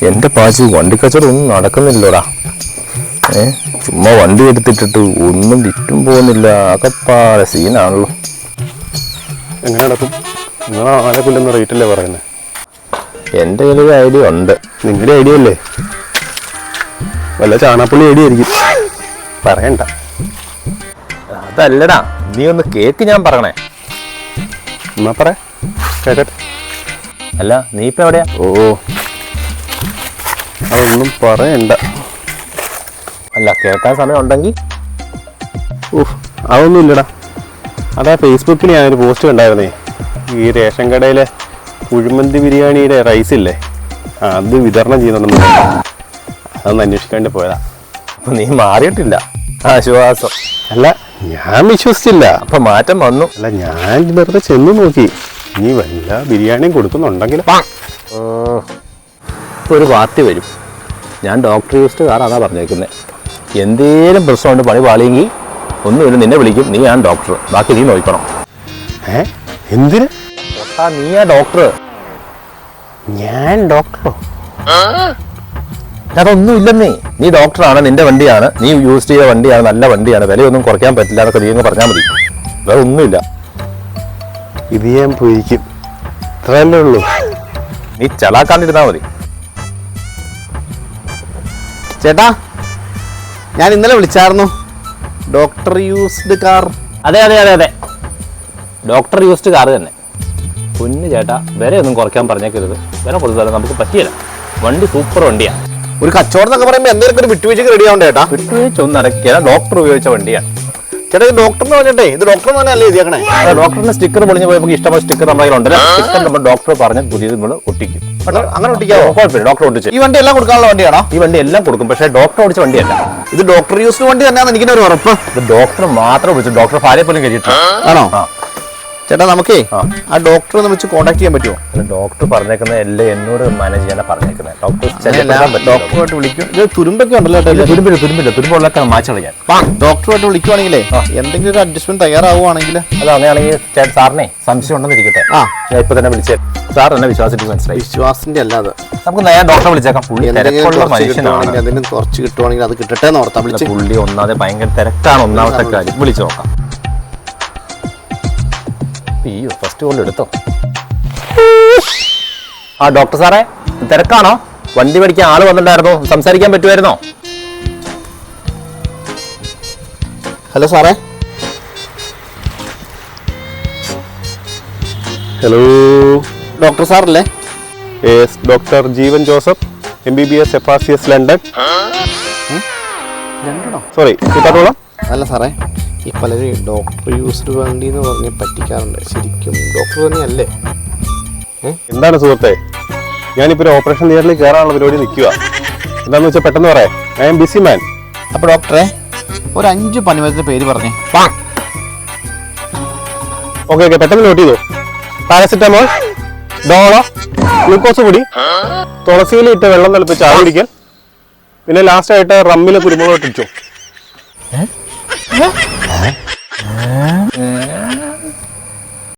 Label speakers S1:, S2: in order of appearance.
S1: എൻ്റെ പാച്ചി വണ്ടി കച്ചവടം ഒന്നും നടക്കുന്നില്ലടാ. ചുമ്മാ വണ്ടി എടുത്തിട്ടിട്ട് ഒന്നും വിറ്റും പോകുന്നില്ല. ആകപ്പാടെ സീനാണല്ലോ.
S2: എങ്ങനെ നടക്കും? നിങ്ങൾ ആനക്കുല്ലെന്ന റേറ്റല്ലേ പറയുന്നത്?
S1: എൻ്റെ കയ്യിൽ ഐഡിയ ഉണ്ട്.
S2: നിങ്ങളുടെ ഐഡിയ അല്ലേ? വല്ല ചാണാപ്പള്ളി ഐഡിയ ആയിരിക്കും. പറയണ്ട.
S1: അതല്ലടാ, നീ ഒന്ന് കേക്ക്, ഞാൻ പറയണേ.
S2: എന്നാ പറ, കേക്കട്ടെ.
S1: അല്ല, നീ ഇപ്പം എവിടെയാ?
S2: അതൊന്നും പറയണ്ട.
S1: അല്ല, കേൾക്കാൻ സമയം ഉണ്ടെങ്കിൽ.
S2: അതൊന്നും ഇല്ലടാ. അതാ ഫേസ്ബുക്കിൽ ഞാനൊരു പോസ്റ്റ് കണ്ടായിരുന്നേ. ഈ റേഷൻ കടയിലെ കുഴിമന്തി ബിരിയാണിയുടെ റൈസ് ഇല്ലേ, അത് വിതരണം ചെയ്യുന്നുണ്ടെന്ന്. അതൊന്ന് അന്വേഷിക്കാണ്ട് പോയതാ.
S1: അപ്പൊ നീ മാറിയിട്ടില്ല? ആശ്വാസം.
S2: അല്ല, ഞാൻ വിശ്വസിച്ചില്ല.
S1: അപ്പൊ മാറ്റം വന്നു.
S2: അല്ല, ഞാൻ വെറുതെ ചെന്ന് നോക്കി. ഇനി വല്ല ബിരിയാണിയും കൊടുക്കുന്നുണ്ടെങ്കിൽ
S1: ഒരു പാർട്ടി വരും. ഞാൻ ഡോക്ടർ യൂസ്ഡ് കാർ അതാ പറഞ്ഞേക്കുന്നത്. എന്തേലും പ്രശ്നമുണ്ട്, പണി പാളിയെങ്കിൽ ഒന്നുമില്ല, നിന്നെ വിളിക്കും. നീ ആണ് ഡോക്ടർ, ബാക്കി നീ നോക്കണം.
S2: എന്തിന്?
S1: നീയാ ഡോക്ടർ.
S2: ഞാൻ ഡോക്ടറോ?
S1: അതൊന്നും ഇല്ലെന്നേ. നീ ഡോക്ടറാണ്, നിന്റെ വണ്ടിയാണ്, നീ യൂസ് ചെയ്ത വണ്ടിയാണ്, നല്ല വണ്ടിയാണ്, വിലയൊന്നും കുറയ്ക്കാൻ പറ്റില്ല എന്നൊക്കെ നീ പറഞ്ഞാൽ മതി. വേറെ ഒന്നുമില്ല.
S2: ഇത് ഞാൻ പോയിരിക്കും. ഇത്രയല്ലേ ഉള്ളൂ.
S1: നീ ചളാക്കാണ്ടിരുന്നാ മതി.
S3: ചേട്ടാ, ഞാൻ ഇന്നലെ വിളിച്ചായിരുന്നു. Doctor used car.
S1: അതെ അതെ അതെ അതെ, ഡോക്ടർ യൂസ്ഡ് കാർ തന്നെ. പൊന്നു ചേട്ടാ, വിലയൊന്നും കുറയ്ക്കാൻ പറഞ്ഞേക്കരുത്. വില കൊടുത്താലും നമുക്ക് പറ്റിയില്ല. വണ്ടി സൂപ്പർ വണ്ടിയാണ്.
S3: ഒരു കച്ചവടം എന്നൊക്കെ പറയുമ്പോൾ എന്തെങ്കിലും ഒരു വിട്ടുവീഴ്ചക്ക് റെഡി ആവണ്ടേ ചേട്ടാ?
S1: വിട്ടുവീഴ്ച ഒന്നും നടക്കില്ല. ഡോക്ടർ ഉപയോഗിച്ച വണ്ടിയാണ്
S3: ചേട്ടാ. ഇത് ഡോക്ടറിന് പറഞ്ഞിട്ടേ, ഇത് ഡോക്ടർ തന്നെ അല്ലേ എഴുതിയാക്കണേ?
S1: ഡോക്ടറിന്റെ സ്റ്റിക്കർ പൊളിഞ്ഞ് പോയി. നമുക്ക് ഇഷ്ടമുള്ള സ്റ്റിക്കർ നമ്മുടെ ഉണ്ടല്ലോ. സ്റ്റിക്കർ നമ്മൾ ഡോക്ടർ പറഞ്ഞ് പുതിയത് നമ്മൾ ഒട്ടിക്കും.
S3: അങ്ങനെ ഒട്ടിക്കാവോ?
S1: കുഴപ്പമില്ല, ഡോക്ടർ ഒട്ടിച്ച്.
S3: ഈ വണ്ടി എല്ലാം കൊടുക്കാനുള്ള വണ്ടിയാണോ?
S1: ഈ വണ്ടി എല്ലാം കൊടുക്കും, പക്ഷേ ഡോക്ടർ ഓടിച്ച വണ്ടിയല്ല.
S3: ഇത് ഡോക്ടർ യൂസ്ഡ് വണ്ടി തന്നെയാണെന്ന് എനിക്കൊരു ഉറപ്പ്.
S1: ഇത് ഡോക്ടർ മാത്രം വിളിച്ചു. ഡോക്ടർ ഭാര്യ പോലും കഴിച്ചിട്ടുണ്ട്.
S3: ആണോ? ചേട്ടാ, നമുക്കേ ആ ഡോക്ടറെ ഒന്ന് വെച്ച് കോൺടാക്ട് ചെയ്യാൻ പറ്റുമോ?
S1: ഡോക്ടർ പറഞ്ഞേക്കുന്നത് എല്ലാം എന്നോട് മാനേജ് ചെയ്യാനാ പറഞ്ഞേക്കുന്നത്.
S3: ഡോക്ടറുമായിട്ട് വിളിക്കും. ഇത് തുരുമ്പൊക്കെ ഉണ്ടല്ലോ ചേട്ടാ?
S1: തുരുമ്പുള്ളൊക്കെ മാച്ച് കളയാൻ.
S3: ഡോക്ടറുമായിട്ട് വിളിക്കുവാണെങ്കിലേ എന്തെങ്കിലും ഒരു അഡ്ജസ്റ്റ്മെന്റ് തയ്യാറാവുകയാണെങ്കിൽ.
S1: അത് അങ്ങനെയാണെങ്കിൽ സാറിനെ സംശയം ഉണ്ടെന്നിരിക്കട്ടെ, ഞാൻ ഇപ്പൊ തന്നെ വിളിച്ചേ. സാർ എന്നെ വിശ്വാസത്തിൽ മനസ്സിലായി.
S3: വിശ്വാസത്തിന്റെ അല്ലാതെ
S1: നമുക്ക് നേരെ ഡോക്ടറെ വിളിച്ചേക്കാം. പുള്ളി തിരക്കുള്ള മനുഷ്യനാണ്.
S3: അതിന് കുറച്ച് കിട്ടുവാണെങ്കിൽ അത് കിട്ടട്ടെ എന്ന് ഓർത്താ വിളിച്ചു.
S1: പുള്ളി ഒന്നാമതെ ഭയങ്കര തിരക്കാണ്. ഒന്നാമത്തെ കാര്യം വിളിച്ചു നോക്കാം. അയ്യോ, ഫസ്റ്റ് കോൾ എടുത്തോ. ആ ഡോക്ടർ സാറേ, തിരക്കാണോ? വണ്ടി പഠിക്കാൻ ആള് വന്നിട്ടുണ്ടായിരുന്നോ? സംസാരിക്കാൻ പറ്റുമായിരുന്നോ?
S3: ഹലോ സാറേ.
S2: ഹലോ,
S3: ഡോക്ടർ സാറല്ലേ?
S2: Yes, doctor Jeevan Joseph, MBBS FRCS London. Sorry, കിട്ടാത്തോളാം.
S3: അല്ല സാറേ, ഈ പലരും ഡോക്ടർ യൂസ്ഡ് വണ്ടി എന്ന് പറഞ്ഞ് പറ്റിക്കാറുണ്ട്. ശരിക്കും ഡോക്ടർ തന്നെയല്ലേ?
S2: എന്താണ് സുഹൃത്തെ, ഞാനിപ്പോൾ ഒരു ഓപ്പറേഷൻ തിയേറ്ററിൽ കയറാനുള്ള പരിപാടി നിൽക്കുക. എന്താണെന്ന് വെച്ചാൽ പെട്ടെന്ന് പറയാം. I am busy man.
S3: അപ്പോൾ ഡോക്ടറെ, ഒരു 5 പനിമരുന്നിന്റെ പേര് പറഞ്ഞേ.
S2: ഓക്കെ, പെട്ടെന്ന് നോട്ട് ചെയ്തോ. പാരസിറ്റമോൾ, ഡോളോ, ഗ്ലൂക്കോസ് പൊടി, തുളസിയിൽ ഇട്ട് വെള്ളം തിളപ്പിച്ച് ആവി പിടിക്കൽ, പിന്നെ ലാസ്റ്റ് ആയിട്ട് റമ്മിൽ കുരുമുളക് ഇട്ടിച്ചു.